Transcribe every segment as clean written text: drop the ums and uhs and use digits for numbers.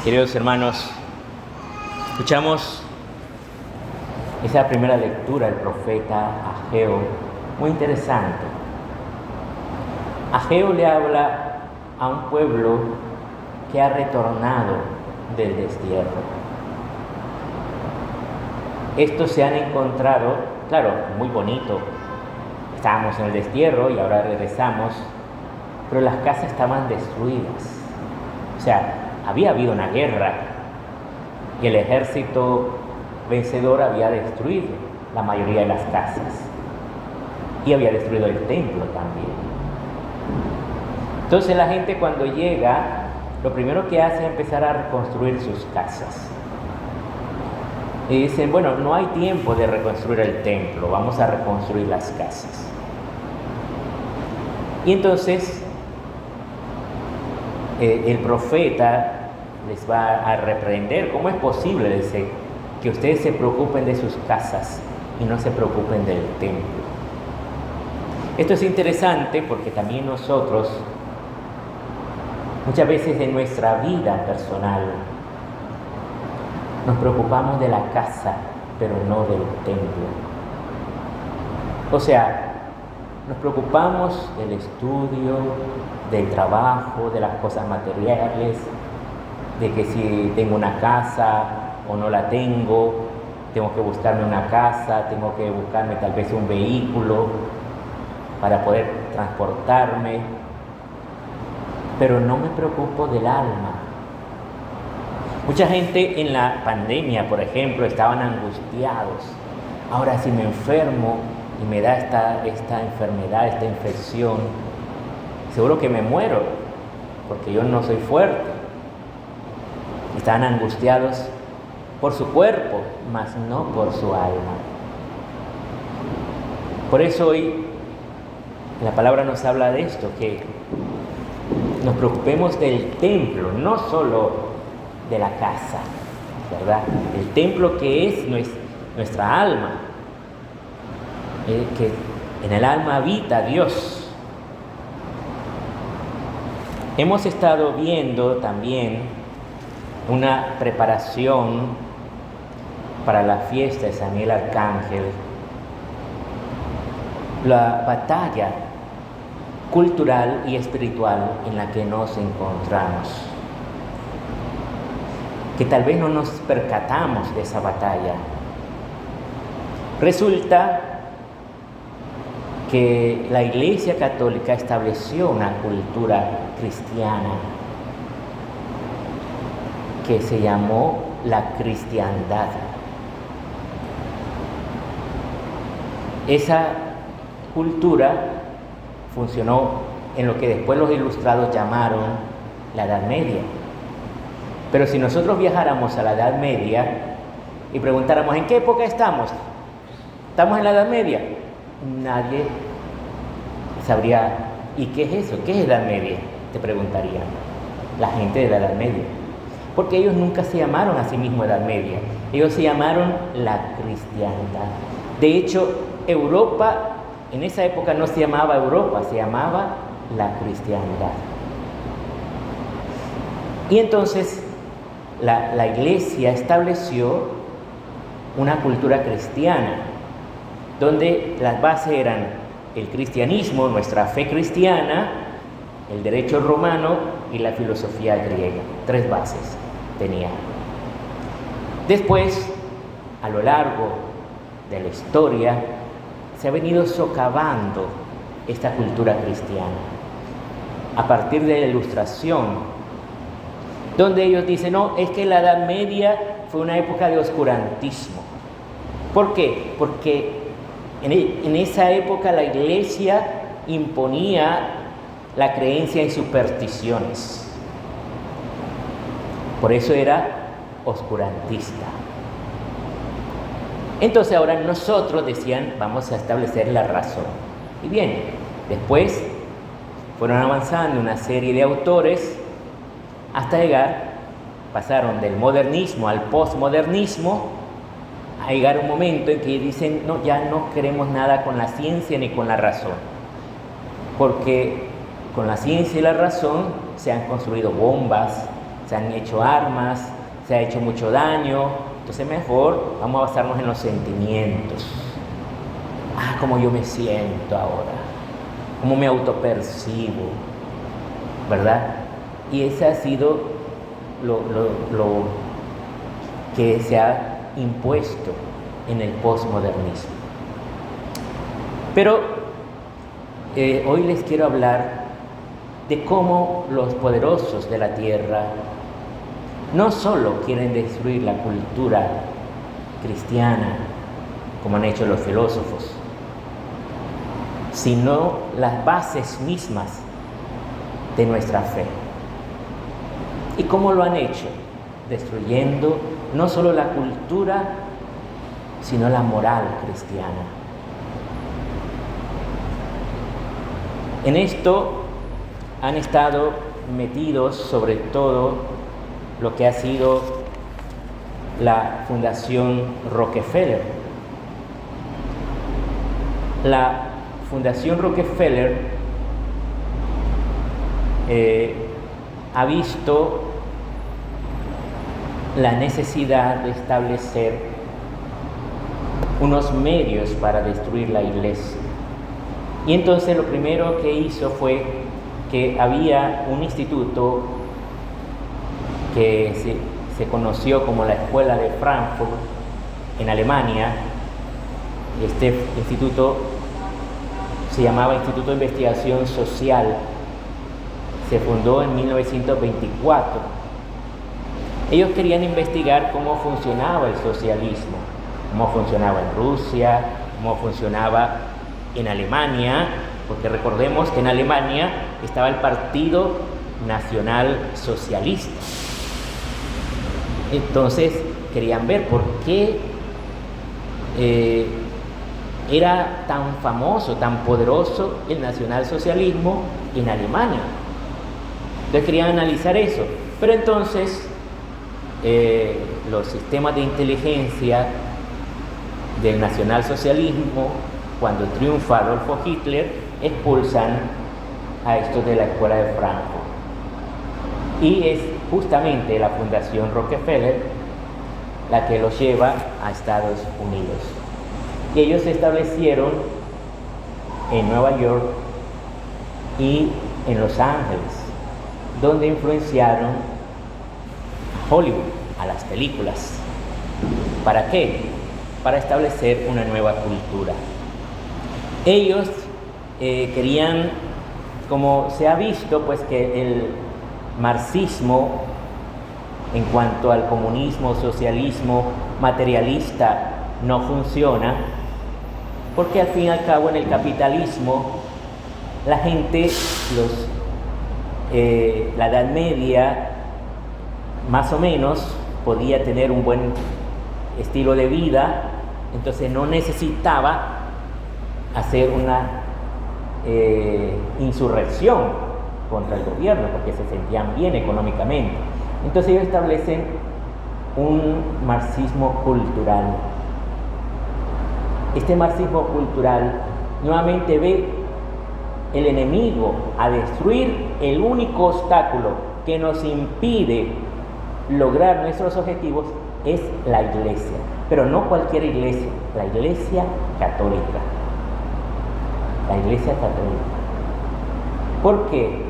Queridos hermanos, escuchamos esa primera lectura del profeta Ageo, muy interesante. Ageo le habla a un pueblo que ha retornado del destierro. Estos se han encontrado, claro, muy bonito, estábamos en el destierro y ahora regresamos, pero las casas estaban destruidas. O sea, había habido una guerra y el ejército vencedor había destruido la mayoría de las casas y había destruido el templo también. Entonces la gente cuando llega, lo primero que hace es empezar a reconstruir sus casas. Y dicen, bueno, no hay tiempo de reconstruir el templo, vamos a reconstruir las casas. Y entonces el profeta les va a reprender. ¿Cómo es posible, dice, que ustedes se preocupen de sus casas y no se preocupen del templo? Esto es interesante porque también nosotros, muchas veces en nuestra vida personal, nos preocupamos de la casa, pero no del templo. O sea, nos preocupamos del estudio, del trabajo, de las cosas materiales, de que si tengo una casa o no la tengo, tengo que buscarme una casa, tengo que buscarme tal vez un vehículo para poder transportarme, pero no me preocupo del alma. Mucha gente en la pandemia, por ejemplo, estaban angustiados. Ahora, si me enfermo y me da esta enfermedad, esta infección, seguro que me muero, porque yo no soy fuerte. Estaban angustiados por su cuerpo, mas no por su alma. Por eso hoy la palabra nos habla de esto, que nos preocupemos del templo, no solo de la casa, ¿verdad? El templo que es nuestra alma, que en el alma habita Dios. Hemos estado viendo también una preparación para la fiesta de San Miguel Arcángel, la batalla cultural y espiritual en la que nos encontramos, que tal vez no nos percatamos de esa batalla. Resulta que la Iglesia Católica estableció una cultura cristiana que se llamó la cristiandad. Esa cultura funcionó en lo que después los ilustrados llamaron la Edad Media. Pero si nosotros viajáramos a la Edad Media y preguntáramos ¿en qué época estamos? ¿Estamos en la Edad Media? Nadie sabría. ¿Y qué es eso? ¿Qué es Edad Media? Te preguntarían la gente de la Edad Media. Porque ellos nunca se llamaron a sí mismos Edad Media. Ellos se llamaron la cristiandad. De hecho, Europa en esa época no se llamaba Europa, se llamaba la cristiandad. Y entonces la Iglesia estableció una cultura cristiana, donde las bases eran el cristianismo, nuestra fe cristiana, el derecho romano y la filosofía griega. 3 bases tenía. Después, a lo largo de la historia, se ha venido socavando esta cultura cristiana a partir de la Ilustración, donde ellos dicen, no, es que la Edad Media fue una época de oscurantismo. ¿Por qué? Porque en esa época la Iglesia imponía la creencia en supersticiones. Por eso era oscurantista. Entonces ahora nosotros decían, vamos a establecer la razón. Y bien, después fueron avanzando una serie de autores hasta pasaron del modernismo al postmodernismo, a llegar a un momento en que dicen, no, ya no queremos nada con la ciencia ni con la razón, porque con la ciencia y la razón se han construido bombas, se han hecho armas, se ha hecho mucho daño, entonces mejor vamos a basarnos en los sentimientos. Cómo yo me siento ahora, cómo me autopercibo, ¿verdad? Y ese ha sido lo que se ha impuesto en el posmodernismo. Pero hoy les quiero hablar de cómo los poderosos de la tierra no solo quieren destruir la cultura cristiana, como han hecho los filósofos, sino las bases mismas de nuestra fe. ¿Y cómo lo han hecho? Destruyendo no solo la cultura, sino la moral cristiana. En esto han estado metidos sobre todo lo que ha sido la Fundación Rockefeller. La Fundación Rockefeller ha visto la necesidad de establecer unos medios para destruir la iglesia. Y entonces lo primero que hizo fue que había un instituto que se conoció como la Escuela de Frankfurt en Alemania. Este instituto se llamaba Instituto de Investigación Social. Se fundó en 1924. Ellos querían investigar cómo funcionaba el socialismo, cómo funcionaba en Rusia, cómo funcionaba en Alemania, porque recordemos que en Alemania estaba el Partido Nacional Socialista. Entonces querían ver por qué era tan famoso, tan poderoso el nacionalsocialismo en Alemania. Entonces querían analizar eso. Pero entonces los sistemas de inteligencia del nacionalsocialismo, cuando triunfa Adolfo Hitler, expulsan a estos de la Escuela de Frankfurt. Y es justamente la Fundación Rockefeller la que los lleva a Estados Unidos. Y ellos se establecieron en Nueva York y en Los Ángeles, donde influenciaron a Hollywood, a las películas. ¿Para qué? Para establecer una nueva cultura. Ellos querían, como se ha visto, pues que el marxismo, en cuanto al comunismo, socialismo, materialista, no funciona, porque al fin y al cabo en el capitalismo la gente, la Edad Media, más o menos, podía tener un buen estilo de vida, entonces no necesitaba hacer una insurrección contra el gobierno, porque se sentían bien económicamente. Entonces ellos establecen un marxismo cultural. Este marxismo cultural nuevamente ve el enemigo a destruir el único obstáculo que nos impide lograr nuestros objetivos es la iglesia, pero no cualquier iglesia, la iglesia católica. La iglesia católica. ¿Por qué?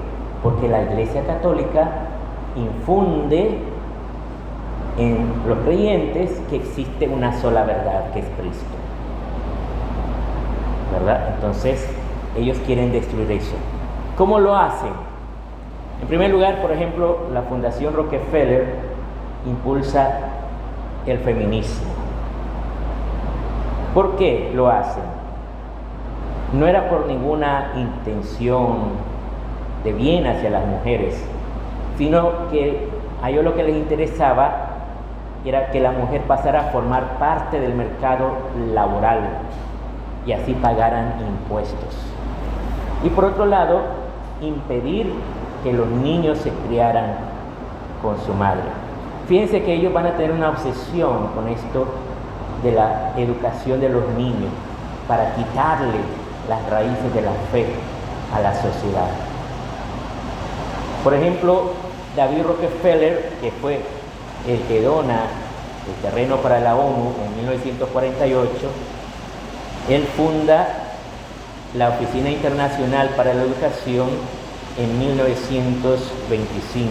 Porque la iglesia católica infunde en los creyentes que existe una sola verdad, que es Cristo, ¿verdad? Entonces ellos quieren destruir eso. ¿Cómo lo hacen? En primer lugar, por ejemplo, la Fundación Rockefeller impulsa el feminismo. ¿Por qué lo hacen? No era por ninguna intención de bien hacia las mujeres, sino que a ellos lo que les interesaba era que la mujer pasara a formar parte del mercado laboral y así pagaran impuestos. Y por otro lado, impedir que los niños se criaran con su madre. Fíjense que ellos van a tener una obsesión con esto de la educación de los niños para quitarle las raíces de la fe a la sociedad. Por ejemplo, David Rockefeller, que fue el que dona el terreno para la ONU en 1948, él funda la Oficina Internacional para la Educación en 1925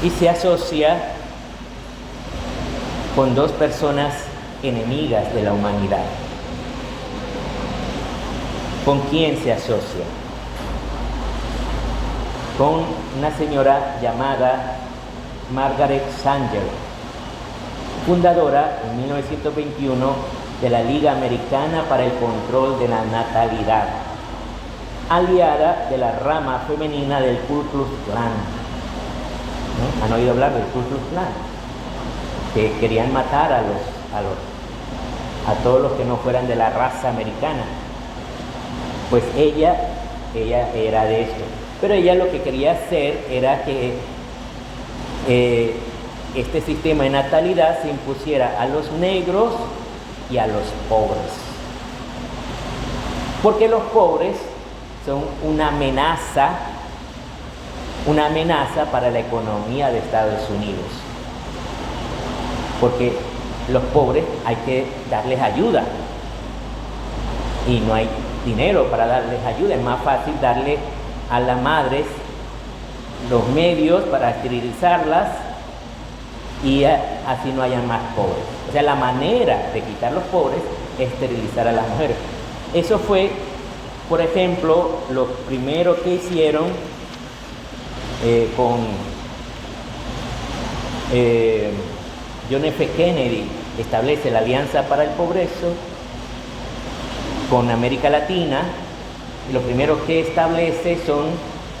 y se asocia con dos personas enemigas de la humanidad. ¿Con quién se asocia? Con una señora llamada Margaret Sanger, fundadora en 1921 de la Liga Americana para el Control de la Natalidad, aliada de la rama femenina del Ku Klux Klan. ¿No? ¿Han oído hablar del Ku Klux Klan? Que querían matar a todos los que no fueran de la raza americana. Pues ella era de esto. Pero ella lo que quería hacer era que este sistema de natalidad se impusiera a los negros y a los pobres. Porque los pobres son una amenaza para la economía de Estados Unidos. Porque los pobres hay que darles ayuda y no hay dinero para darles ayuda. Es más fácil darle a las madres los medios para esterilizarlas y así no haya más pobres. O sea, la manera de quitar los pobres es esterilizar a las mujeres. Eso fue, por ejemplo, lo primero que hicieron con John F. Kennedy. Establece la Alianza para el Progreso con América Latina, y lo primero que establece son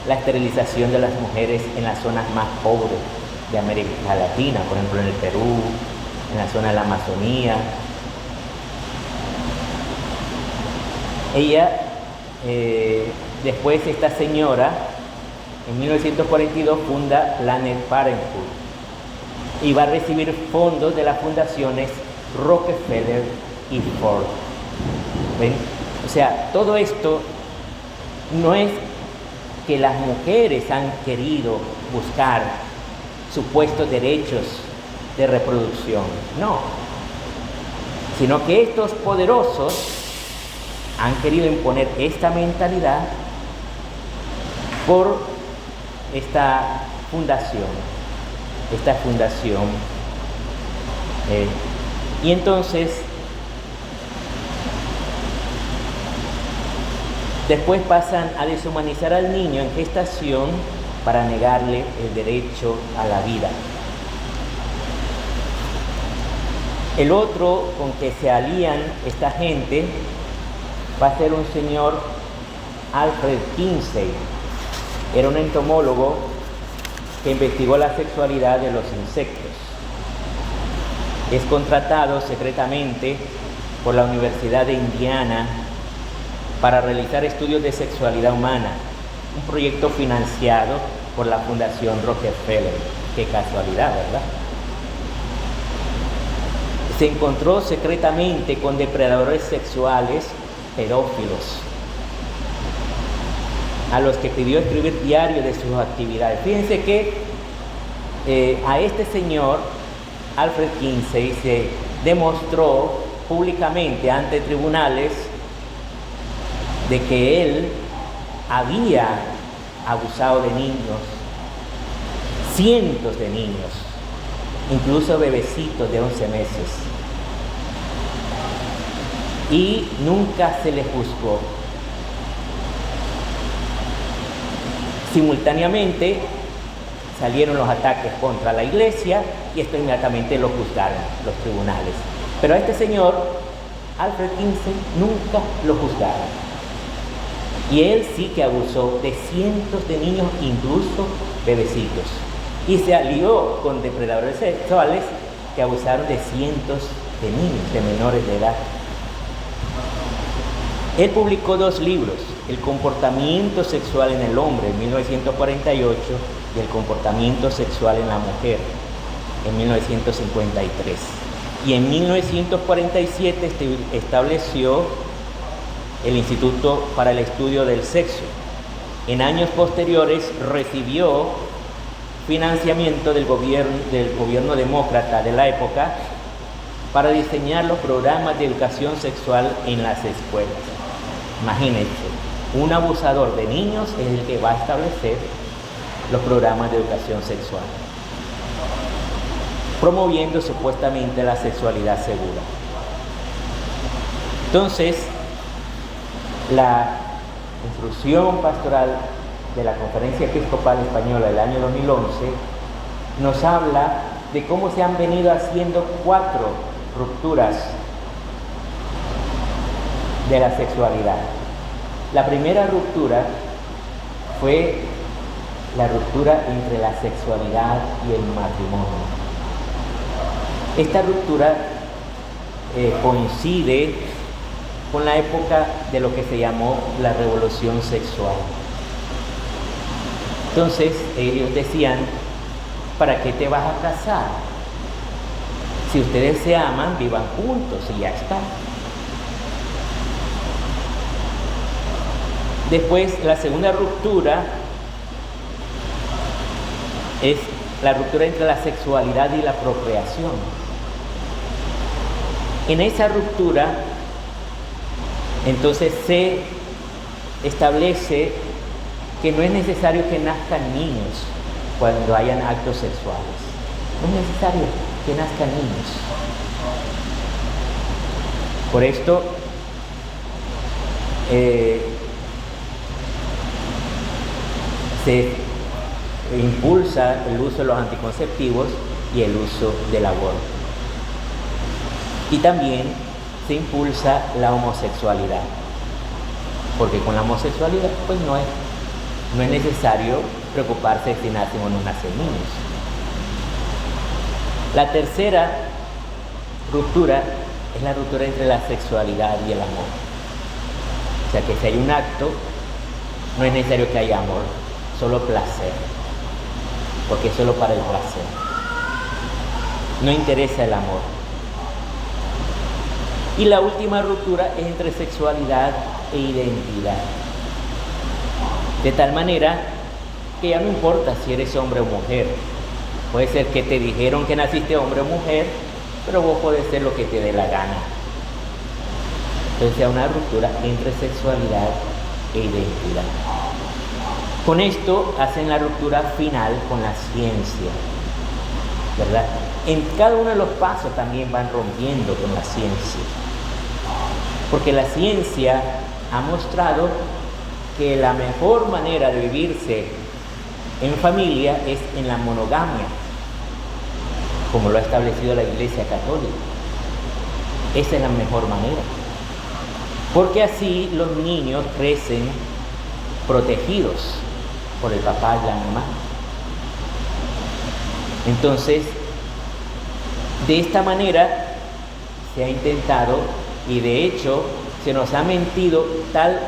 la esterilización de las mujeres en las zonas más pobres de América Latina, por ejemplo en el Perú, en la zona de la Amazonía. Ella, después esta señora, en 1942 funda Planned Parenthood y va a recibir fondos de las fundaciones Rockefeller y Ford. ¿Ven? O sea, todo esto no es que las mujeres han querido buscar supuestos derechos de reproducción, no, sino que estos poderosos han querido imponer esta mentalidad por esta fundación. Y entonces después pasan a deshumanizar al niño en gestación para negarle el derecho a la vida. El otro con que se alían esta gente va a ser un señor Alfred Kinsey. Era un entomólogo que investigó la sexualidad de los insectos. Es contratado secretamente por la Universidad de Indiana para realizar estudios de sexualidad humana, un proyecto financiado por la Fundación Rockefeller. Qué casualidad, ¿verdad? Se encontró secretamente con depredadores sexuales pedófilos, a los que pidió escribir diario de sus actividades. Fíjense que a este señor, Alfred Kinsey, se demostró públicamente ante tribunales de que él había abusado de niños, cientos de niños, incluso bebecitos de 11 meses. Y nunca se le juzgó. Simultáneamente salieron los ataques contra la iglesia y esto inmediatamente lo juzgaron los tribunales. Pero a este señor, Alfred Kinsey, nunca lo juzgaron. Y él sí que abusó de cientos de niños, incluso bebecitos. Y se alió con depredadores sexuales que abusaron de cientos de niños, de menores de edad. Él publicó 2 libros, El comportamiento sexual en el hombre, en 1948, y El comportamiento sexual en la mujer, en 1953. Y en 1947 estableció el Instituto para el Estudio del Sexo. En años posteriores recibió financiamiento del gobierno demócrata de la época para diseñar los programas de educación sexual en las escuelas. Imagínense, un abusador de niños es el que va a establecer los programas de educación sexual, promoviendo supuestamente la sexualidad segura. Entonces, la instrucción pastoral de la Conferencia Episcopal Española del año 2011 nos habla de cómo se han venido haciendo 4 rupturas de la sexualidad. La primera ruptura fue la ruptura entre la sexualidad y el matrimonio. Esta ruptura coincide con la época de lo que se llamó la revolución sexual. Entonces ellos decían, ¿para qué te vas a casar? Si ustedes se aman, vivan juntos y ya está. Después, la segunda ruptura es la ruptura entre la sexualidad y la procreación. En esa ruptura, entonces se establece que no es necesario que nazcan niños cuando hayan actos sexuales. No es necesario que nazcan niños. Por esto, se impulsa el uso de los anticonceptivos y el uso del aborto. Y también se impulsa la homosexualidad, porque con la homosexualidad pues no es necesario preocuparse si nacen o no nacen niños. La tercera ruptura es la ruptura entre la sexualidad y el amor. O sea que si hay un acto, no es necesario que haya amor, solo placer, porque es solo para el placer. No interesa el amor. Y la última ruptura es entre sexualidad e identidad. De tal manera que ya no importa si eres hombre o mujer. Puede ser que te dijeron que naciste hombre o mujer, pero vos podés ser lo que te dé la gana. Entonces hay una ruptura entre sexualidad e identidad. Con esto hacen la ruptura final con la ciencia, ¿verdad? En cada uno de los pasos también van rompiendo con la ciencia, porque la ciencia ha mostrado que la mejor manera de vivirse en familia es en la monogamia, como lo ha establecido la Iglesia Católica. Esa es la mejor manera, porque así los niños crecen protegidos por el papá y la mamá. Entonces, de esta manera se ha intentado, y de hecho se nos ha mentido tal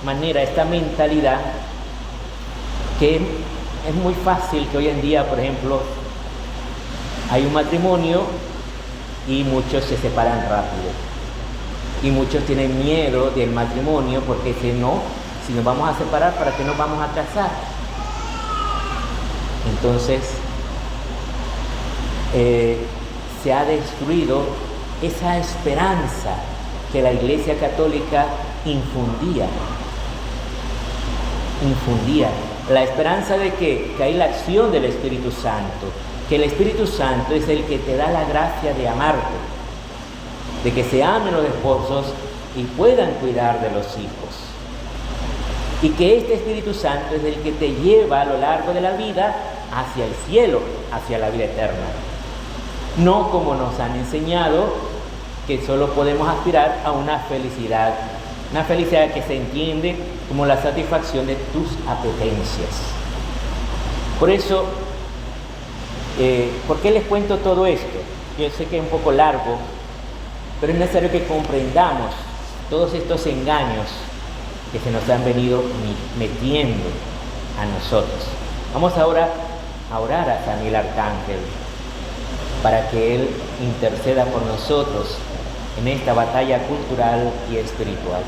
manera esta mentalidad, que es muy fácil que hoy en día, por ejemplo, hay un matrimonio y muchos se separan rápido, y muchos tienen miedo del matrimonio porque si nos vamos a separar, ¿para qué nos vamos a casar? Entonces se ha destruido esa esperanza que la Iglesia Católica infundía, la esperanza de que hay la acción del Espíritu Santo, que el Espíritu Santo es el que te da la gracia de amarte, de que se amen los esposos y puedan cuidar de los hijos, y que este Espíritu Santo es el que te lleva a lo largo de la vida hacia el cielo, hacia la vida eterna. No como nos han enseñado, que solo podemos aspirar a una felicidad que se entiende como la satisfacción de tus apetencias. Por eso, ¿por qué les cuento todo esto? Yo sé que es un poco largo, pero es necesario que comprendamos todos estos engaños que se nos han venido metiendo a nosotros. Vamos ahora a orar a San Miguel Arcángel para que Él interceda por nosotros en esta batalla cultural y espiritual.